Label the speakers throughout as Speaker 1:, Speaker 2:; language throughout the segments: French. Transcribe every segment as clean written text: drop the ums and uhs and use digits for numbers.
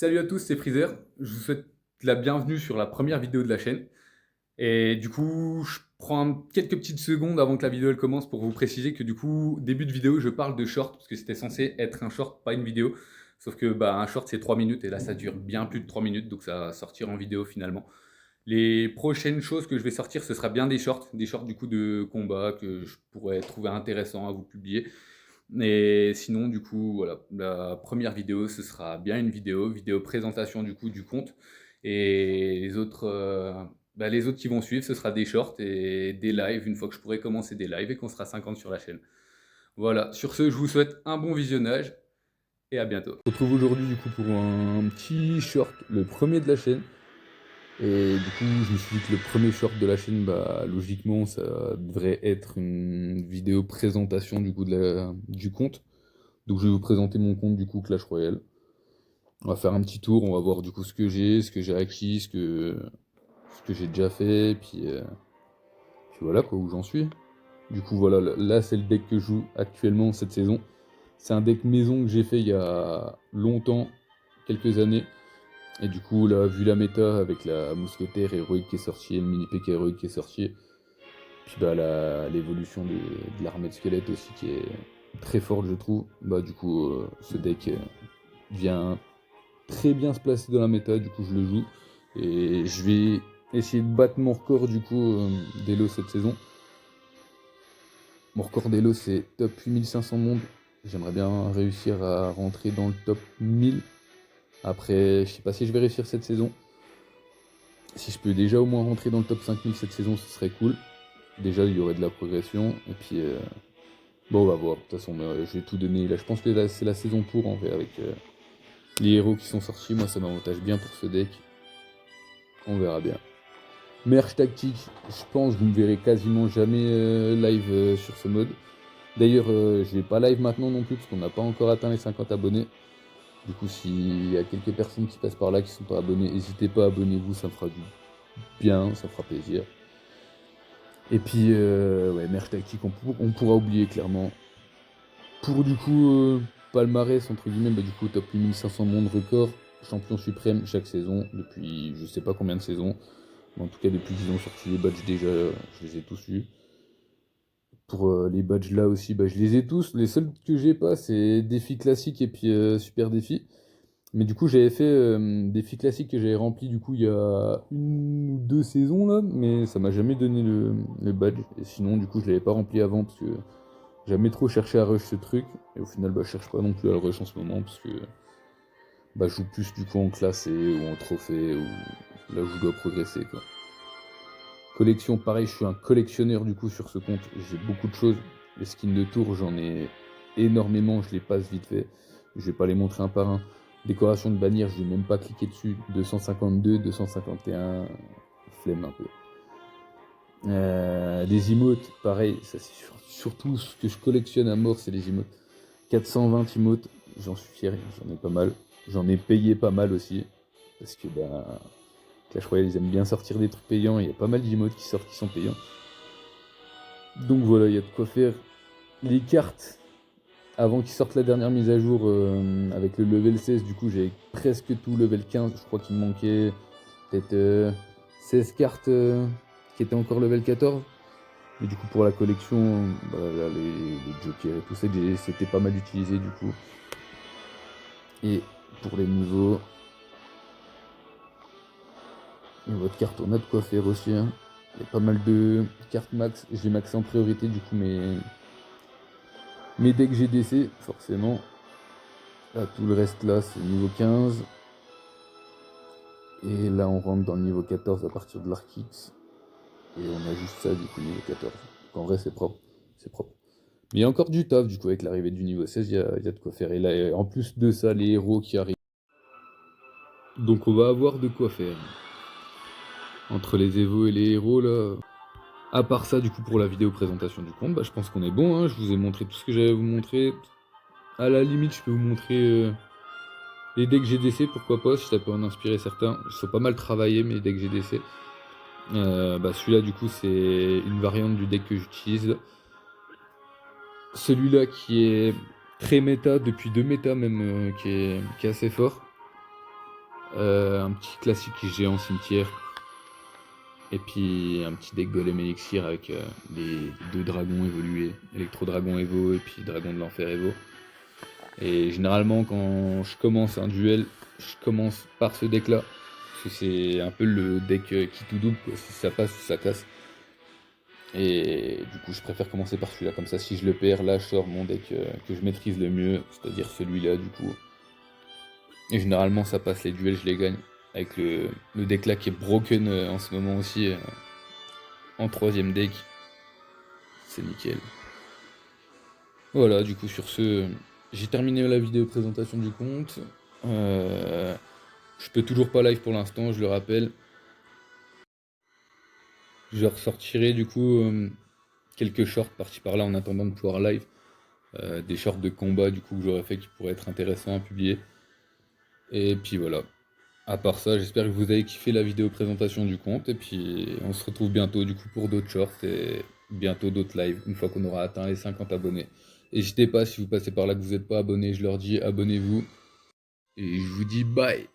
Speaker 1: Salut à tous, c'est Freezer. Je vous souhaite la bienvenue sur la première vidéo de la chaîne. Et du coup, je prends quelques petites secondes avant que la vidéo elle commence pour vous préciser que du coup, début de vidéo, je parle de short parce que c'était censé être un short, pas une vidéo. Sauf que un short c'est 3 minutes et là ça dure bien plus de 3 minutes donc ça va sortir en vidéo finalement. Les prochaines choses que je vais sortir, ce sera bien des shorts du coup de combat que je pourrais trouver intéressant à vous publier. Et sinon, du coup, voilà, la première vidéo, ce sera bien une vidéo présentation du coup du compte. Et les autres qui vont suivre, ce sera des shorts et des lives, une fois que je pourrai commencer des lives et qu'on sera 50 sur la chaîne. Voilà, sur ce, je vous souhaite un bon visionnage et à bientôt. On se retrouve aujourd'hui du coup pour un petit short, le premier de la chaîne. Et du coup, je me suis dit que le premier short de la chaîne, logiquement, ça devrait être une vidéo présentation du coup du compte. Donc je vais vous présenter mon compte du coup Clash Royale. On va faire un petit tour, on va voir du coup ce que j'ai acquis, ce que j'ai déjà fait, puis voilà quoi où j'en suis. Du coup voilà, là c'est le deck que je joue actuellement cette saison. C'est un deck maison que j'ai fait il y a longtemps, quelques années. Et du coup là, vu la méta avec la mousquetaire héroïque qui est sortie et le mini PK héroïque qui est sorti, puis l'évolution de l'armée de squelette aussi qui est très forte je trouve, du coup ce deck vient très bien se placer dans la méta, du coup je le joue. Et je vais essayer de battre mon record du coup d'Elo cette saison. Mon record d'Elo c'est top 8500 monde. J'aimerais bien réussir à rentrer dans le top 1000. Après, je sais pas si je vais réussir cette saison. Si je peux déjà au moins rentrer dans le top 5000 cette saison, ce serait cool. Déjà, il y aurait de la progression. Et puis, bon, on va voir. De toute façon, je vais tout donner. Là, je pense que là, c'est la saison pour en fait, avec les héros qui sont sortis. Moi, ça m'avantage bien pour ce deck. On verra bien. Merge tactique, je pense que vous me verrez quasiment jamais live sur ce mode. D'ailleurs, je vais pas live maintenant non plus parce qu'on n'a pas encore atteint les 50 abonnés. Du coup, s'il y a quelques personnes qui passent par là qui sont pas abonnées, n'hésitez pas, abonnez-vous, ça me fera du bien, ça fera plaisir. Et puis, ouais, merge tactique, on pourra oublier clairement. Pour du coup, palmarès, entre guillemets, du coup, top 8500 monde record, champion suprême chaque saison, depuis je sais pas combien de saisons. Mais en tout cas, depuis qu'ils ont sorti les badges déjà, je les ai tous eus. Pour les badges là aussi, je les ai tous. Les seuls que j'ai pas, c'est défi classique et puis super défi. Mais du coup, j'avais fait défi classique que j'avais rempli du coup il y a une ou deux saisons là, mais ça m'a jamais donné le badge. Et sinon, du coup, je l'avais pas rempli avant parce que j'ai jamais trop cherché à rush ce truc. Et au final, je cherche pas non plus à le rush en ce moment parce que je joue plus du coup en classé ou en trophée ou là où je dois progresser quoi. Collection, pareil, je suis un collectionneur du coup sur ce compte. J'ai beaucoup de choses. Les skins de tour, j'en ai énormément. Je les passe vite fait. Je vais pas les montrer un par un. Décoration de bannière, je vais même pas cliquer dessus. 252, 251, flemme un peu. Les emotes, pareil, ça c'est surtout ce que je collectionne à mort, c'est les emotes. 420 emotes, j'en suis fier, j'en ai pas mal. J'en ai payé pas mal aussi. Parce que Clash Royale, ils aiment bien sortir des trucs payants. Il y a pas mal d'emotes qui sortent qui sont payants. Donc voilà, il y a de quoi faire. Les cartes, avant qu'ils sortent la dernière mise à jour avec le level 16, du coup j'avais presque tout level 15. Je crois qu'il me manquait peut-être 16 cartes qui étaient encore level 14. Mais du coup pour la collection, là, les jokers et tout ça, c'était pas mal utilisé du coup. Et pour les niveaux, votre carte, on a de quoi faire aussi. Hein. Il y a pas mal de cartes max. J'ai maxé en priorité du coup mes decks GDC, forcément. Là, tout le reste là, c'est niveau 15. Et là, on rentre dans le niveau 14 à partir de l'Arkix. Et on a juste ça du coup niveau 14. Donc en vrai, c'est propre. C'est propre. Mais il y a encore du taf du coup avec l'arrivée du niveau 16, il y a de quoi faire. Et là, en plus de ça, les héros qui arrivent. Donc on va avoir de quoi faire. Entre les évos et les héros là. À part ça, du coup, pour la vidéo présentation du compte, je pense qu'on est bon. Hein. Je vous ai montré tout ce que j'avais à vous montrer. À la limite, je peux vous montrer les decks GDC, pourquoi pas, si ça peut en inspirer certains. Ils sont pas mal travaillés, mes decks GDC. Celui-là, du coup, c'est une variante du deck que j'utilise. Celui-là qui est très méta, depuis deux méta même, qui est assez fort. Un petit classique géant cimetière. Et puis un petit deck golem élixir avec les 2 dragons évolués, Électro-dragon Evo et puis Dragon de l'enfer Evo. Et généralement quand je commence un duel, je commence par ce deck là. Parce que c'est un peu le deck qui tout double, quoi. Si ça passe, ça casse. Et du coup je préfère commencer par celui-là, comme ça si je le perds, là je sors mon deck que je maîtrise le mieux, c'est-à-dire celui-là du coup. Et généralement ça passe, les duels je les gagne. Avec le deck là qui est broken en ce moment aussi, en troisième deck. C'est nickel. Voilà, du coup, sur ce, j'ai terminé la vidéo présentation du compte. Euh, je peux toujours pas live pour l'instant, je le rappelle. Je ressortirai du coup quelques shorts par-ci par-là en attendant de pouvoir live. Des shorts de combat du coup que j'aurais fait qui pourraient être intéressants à publier. Et puis voilà. À part ça, j'espère que vous avez kiffé la vidéo présentation du compte. Et puis on se retrouve bientôt du coup pour d'autres shorts et bientôt d'autres lives une fois qu'on aura atteint les 50 abonnés. N'hésitez pas, si vous passez par là que vous n'êtes pas abonné, je leur dis abonnez-vous. Et je vous dis bye.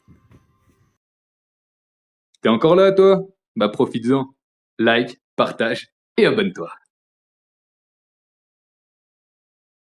Speaker 1: T'es encore là toi? Bah profites-en. Like, partage et abonne-toi.